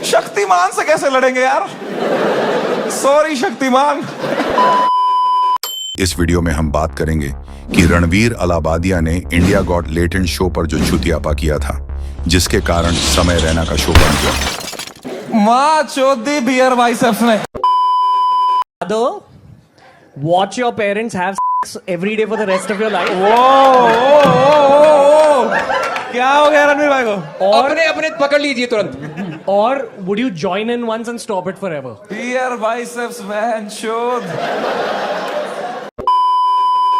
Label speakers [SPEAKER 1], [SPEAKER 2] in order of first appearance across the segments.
[SPEAKER 1] शक्तिमान से कैसे लड़ेंगे यार? सॉरी शक्तिमान।
[SPEAKER 2] इस वीडियो में हम बात करेंगे कि रणवीर अलाहाबादिया ने इंडिया गॉट लेटेंट शो पर जो छुतियापा किया था, जिसके कारण समय रैना का शो बन गया।
[SPEAKER 1] माँ चौधी बियर बाइसेप्स ने।
[SPEAKER 3] Watch your parents have sex every day for the rest of your life.
[SPEAKER 1] क्या हो गया रणवीर भाई को?
[SPEAKER 3] और
[SPEAKER 4] अपने पकड़ लीजिए तुरंत।
[SPEAKER 3] और would you join in once and stop it forever?
[SPEAKER 1] Beer biceps man शोध।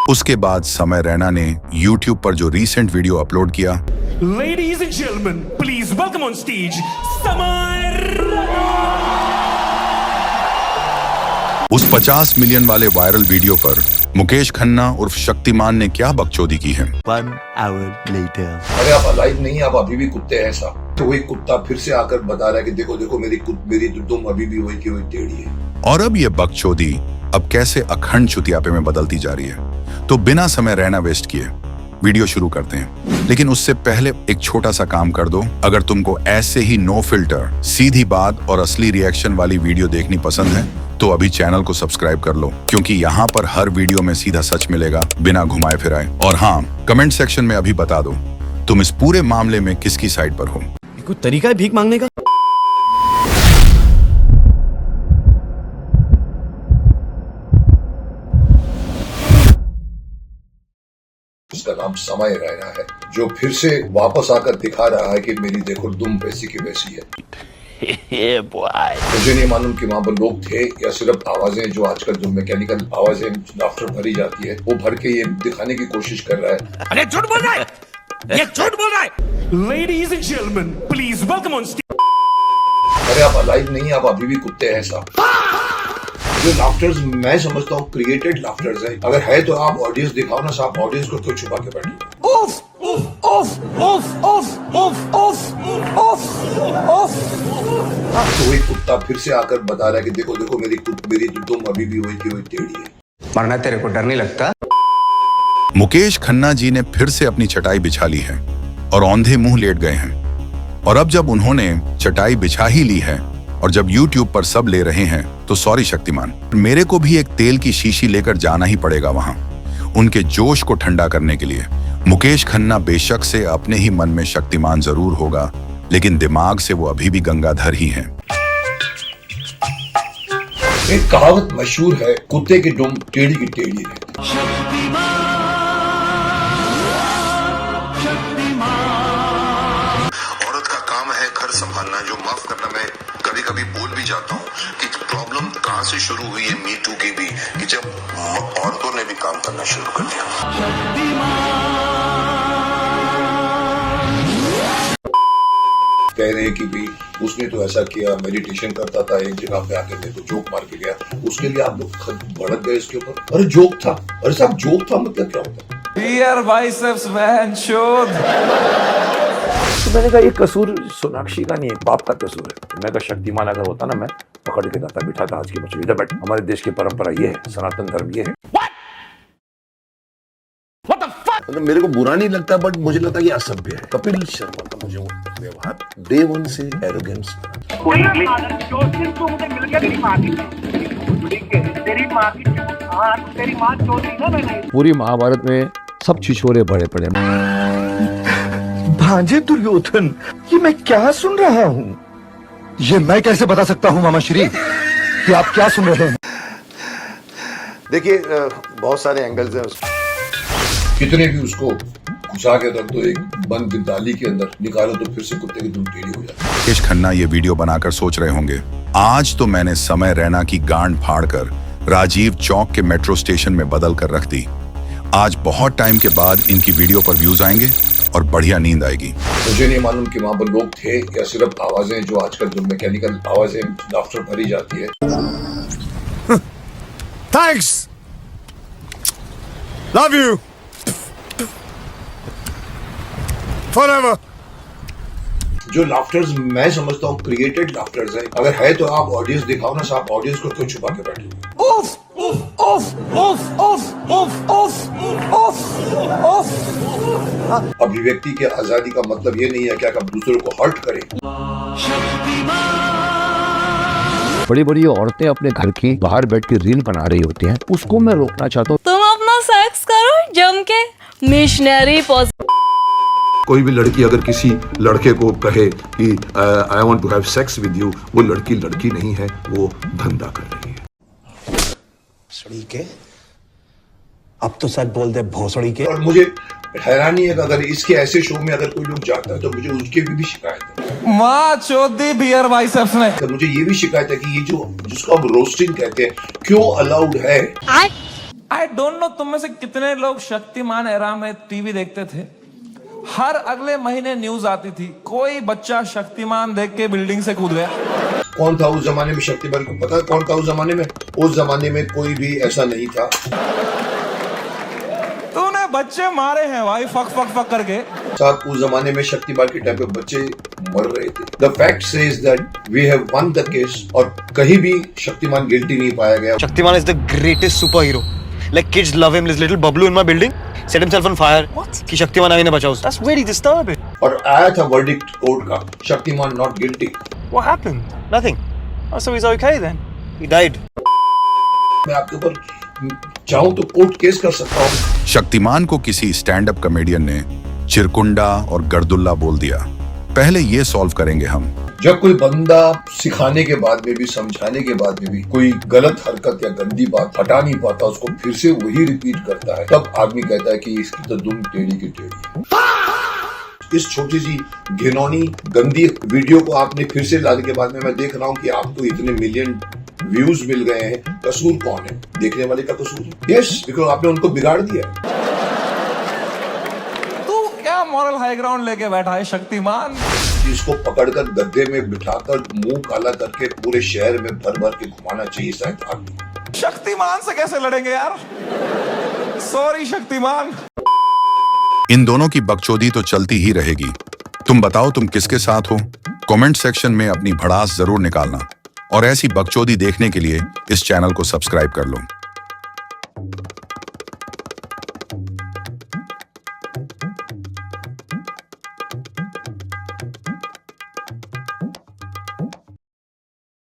[SPEAKER 2] उसके बाद समय रैना ने YouTube पर जो रीसेंट वीडियो अपलोड किया,
[SPEAKER 5] Ladies and gentlemen, please welcome on stage Samay Rana.
[SPEAKER 2] उस 50 मिलियन वाले वायरल वीडियो पर मुकेश खन्ना उर्फ शक्तिमान ने क्या बकचोदी की है।
[SPEAKER 6] 1 hour later.
[SPEAKER 7] अरे आप अलाइव नहीं, आप अभी भी कुत्ते हैं साहब। तो वही कुत्ता फिर से आकर बता रहा है कि देखो देखो मेरी दुम अभी भी वही की वही टेढ़ी है।
[SPEAKER 2] और अब ये बकचोदी अब कैसे अखंड छुतियापे में बदलती जा रही है। तो बिना समय रहना वेस्ट किए वीडियो शुरू करते हैं, लेकिन उससे पहले एक छोटा सा काम कर दो। अगर तुमको ऐसे ही नो फिल्टर, सीधी बात और असली रिएक्शन वाली वीडियो देखनी पसंद है तो अभी चैनल को सब्सक्राइब कर लो, क्योंकि यहाँ पर हर वीडियो में सीधा सच मिलेगा बिना घुमाए फिराए। और हाँ, कमेंट सेक्शन में अभी बता दो तुम इस पूरे मामले में किसकी साइड पर हो।
[SPEAKER 6] कोई तरीका है भीख मांगने का?
[SPEAKER 7] उसका नाम समय रैना है, जो फिर से वापस आकर दिखा रहा है कि मेरी देखो दुम वैसी की वैसी है। मुझे नहीं मालूम कि वहाँ पर लोग थे या सिर्फ आवाजें, जो आजकल जो मैकेनिकल आवाजें लाफ्टर भरी जाती है, वो भर के ये दिखाने की कोशिश कर रहा है।
[SPEAKER 5] अरे झूठ बोल रहा है, ये झूठ बोल रहा है। Ladies and gentlemen, please welcome on stage.
[SPEAKER 7] अरे आप अलाइव नहीं, आप अभी भी कुत्ते हैं साहब। जो लाफ्टर्स मैं समझता हूँ क्रिएटेड लाफ्टर्स है। अगर है तो आप ऑडियंस दिखाओ ना साहब, ऑडियंस को क्यों छुपा के बैठे? तो वही कुत्ता फिर से आकर बता रहा है कि देखो देखो मेरी दुम अभी भी वही की वही टेढ़ी है।
[SPEAKER 4] मरना तेरे को डर नहीं लगता?
[SPEAKER 2] मुकेश खन्ना जी ने फिर से अपनी चटाई बिछा ली है और औंधे मुंह लेट गए हैं। और अब जब उन्होंने चटाई बिछा ही ली है और जब YouTube पर सब ले रहे हैं, तो सॉरी शक्तिमान, मेरे को भी एक तेल की शीशी लेकर जाना ही पड़ेगा वहां, उनके जोश को ठंडा करने के लिए। मुकेश खन्ना बेशक से अपने ही मन में शक्तिमान जरूर होगा, लेकिन दिमाग से वो अभी भी गंगाधर ही हैं।
[SPEAKER 7] एक कहावत मशहूर है, कुत्ते की दुम टेढ़ी की टेढ़ी है।
[SPEAKER 8] औरत का काम है घर संभालना। जो माफ करना, मैं कभी कभी बोल भी जाता हूँ कि प्रॉब्लम कहाँ से शुरू हुई है मी टू की भी, कि जब औरतों ने भी काम करना शुरू कर दिया।
[SPEAKER 7] कह रहे हैं कि भी उसने तो ऐसा किया, मेडिटेशन करता था, एक जगह पे आके मेरे को जोक मार के गया, उसके लिए आप लोग भड़क गए इसके ऊपर। अरे जोक था, अरे साहब जोक था मतलब क्या होता है?
[SPEAKER 1] बियर बाइसेप्स मैन शोध।
[SPEAKER 9] तो मैंने कहा ये कसूर सोनाक्षी का नहीं है, बाप का कसूर है। मैं कहा शक्तिमान अगर होता ना, मैं पकड़ के गाता बिठाता आज के बच्चों, इधर बैठ। हमारे देश की परंपरा ये है, सनातन धर्म ये है।
[SPEAKER 10] मतलब मेरे को बुरा नहीं लगता, बट मुझे लगता है कि असभ्य है। कपिल शर्मा का मुझे वो व्यवहार डे वन से एरोगेंस।
[SPEAKER 6] पूरी महाभारत में सब छिछोरे बड़े पड़े।
[SPEAKER 9] भांजे दुर्योधन, ये मैं क्या सुन रहा हूँ? ये मैं कैसे बता सकता हूँ मामा श्री कि आप क्या सुन रहे हैं?
[SPEAKER 7] देखिए बहुत सारे एंगल्स हैं, कितने भी उसको घुसा के रख दो एक बंद डाली के अंदर, निकालो तो फिर से कुत्ते की दुम टेढ़ी हो जाती है।
[SPEAKER 2] मुकेश खन्ना ये वीडियो बनाकर सोच रहे होंगे, आज तो मैंने समय रैना की गांड फाड़कर राजीव चौक के मेट्रो स्टेशन में बदल कर रख दी। आज बहुत टाइम के बाद इनकी वीडियो पर व्यूज आएंगे और बढ़िया नींद आएगी।
[SPEAKER 7] मुझे नहीं मालूम कि वहाँ पर लोग थे या सिर्फ आवाजें, जो आजकल जो मैकेनिकल आवाजें लाफ्टर भरी जाती है।
[SPEAKER 5] Thanks. Love you. Forever.
[SPEAKER 7] जो लाफ्टर्स मैं समझता हूँ क्रिएटेड लाफ्टर्स है। अगर है तो आप ऑडियंस दिखाओ ना साहब, ऑडियंस को क्यों छुपा के बैठे? अभिव्यक्ति की आजादी का मतलब ये नहीं है कि आप दूसरों को हर्ट करें।
[SPEAKER 6] बड़ी बड़ी औरतें अपने घर की बाहर बैठ के रील बना रही होती हैं, उसको मैं रोकना चाहता हूँ।
[SPEAKER 11] तुम अपना सेक्स करो जम के, मिशनरी
[SPEAKER 10] कोई भी लड़की अगर किसी लड़के को कहे कि I want to have sex with you, वो लड़की लड़की नहीं है, वो धंधा कर रही है।
[SPEAKER 4] भोसड़ी के, अब तो सच बोल दे भोसड़ी के।
[SPEAKER 7] और मुझे हैरानी है कि अगर इसके ऐसे शो में अगर कोई लोग जाता है तो मुझे उसके भी शिकायत है।
[SPEAKER 1] माँ चौधी बियर बाइसेप्स ने।
[SPEAKER 7] तो मुझे ये भी शिकायत है कि ये जो जिसको हम रोस्टिंग कहते हैं क्यों अलाउड है।
[SPEAKER 1] आई डोंट नो तुम में से कितने लोग शक्तिमान एरा में टीवी देखते थे। हर अगले महीने न्यूज आती थी, कोई बच्चा शक्तिमान देख के बिल्डिंग से कूद गया।
[SPEAKER 7] कौन था उस जमाने में शक्तिमान को पता है कौन था उस जमाने में? उस जमाने में कोई भी ऐसा नहीं था।
[SPEAKER 1] तूने बच्चे मारे हैं भाई, फक फक फक करके।
[SPEAKER 7] साहब उस जमाने में शक्तिमान के टाइम पे बच्चे मर रहे थे। The fact says that we have won the case और कहीं भी शक्तिमान गिल्टी नहीं पाया गया।
[SPEAKER 4] Shaktimaan is the greatest super hero. Like kids love him. This little Bablu in my building set himself on fire. What? कि शक्तिमान आगे ना बचाओ। That's very disturbing.
[SPEAKER 7] और आया था वर्डिक्ट कोर्ट का, Shaktimaan not guilty.
[SPEAKER 4] What happened? Nothing. Oh, so he's okay then. He died.
[SPEAKER 7] मैं आपके ऊपर चाहूं तो कोर्ट केस कर सकता हूं।
[SPEAKER 2] शक्तिमान को किसी स्टैंड अप कॉमेडियन ने चिरकुंडा और गर्दुल्ला बोल दिया। पहले ये सॉल्व करेंगे हम।
[SPEAKER 7] जब कोई बंदा सिखाने के बाद में भी, समझाने के बाद में भी कोई गलत हरकत या गंदी बात हटा नहीं पाता, उसको फिर से वही रिपीट करता है, तब आदमी कहता है कि इसकी तो दुम टेढ़ी की टेढ़ी। इस छोटी सी घिनौनी गंदी वीडियो को आपने फिर से लाने के बाद में मैं देख रहा हूं कि आपको इतने मिलियन व्यूज मिल गए हैं। कसूर कौन है? देखने वाले का कसूर है। यस, बिकॉज़ आपने उनको बिगाड़ दिया।
[SPEAKER 1] तू क्या मॉरल हाई ग्राउंड लेके बैठा है शक्तिमान?
[SPEAKER 7] इसको पकड़कर गद्दे में बिठाकर मुंह काला करके पूरे शहर में भर भर के घुमाना चाहिए शायद आदमी।
[SPEAKER 1] शक्तिमान से कैसे लड़ेंगे यार? सॉरी शक्तिमान।
[SPEAKER 2] इन दोनों की बकचोदी तो चलती ही रहेगी। तुम बताओ तुम किसके साथ हो? कमेंट सेक्शन में अपनी भड़ास जरूर निकालना और ऐसी बकचोदी देखने के लिए इस चैनल को सब्सक्राइब कर लो।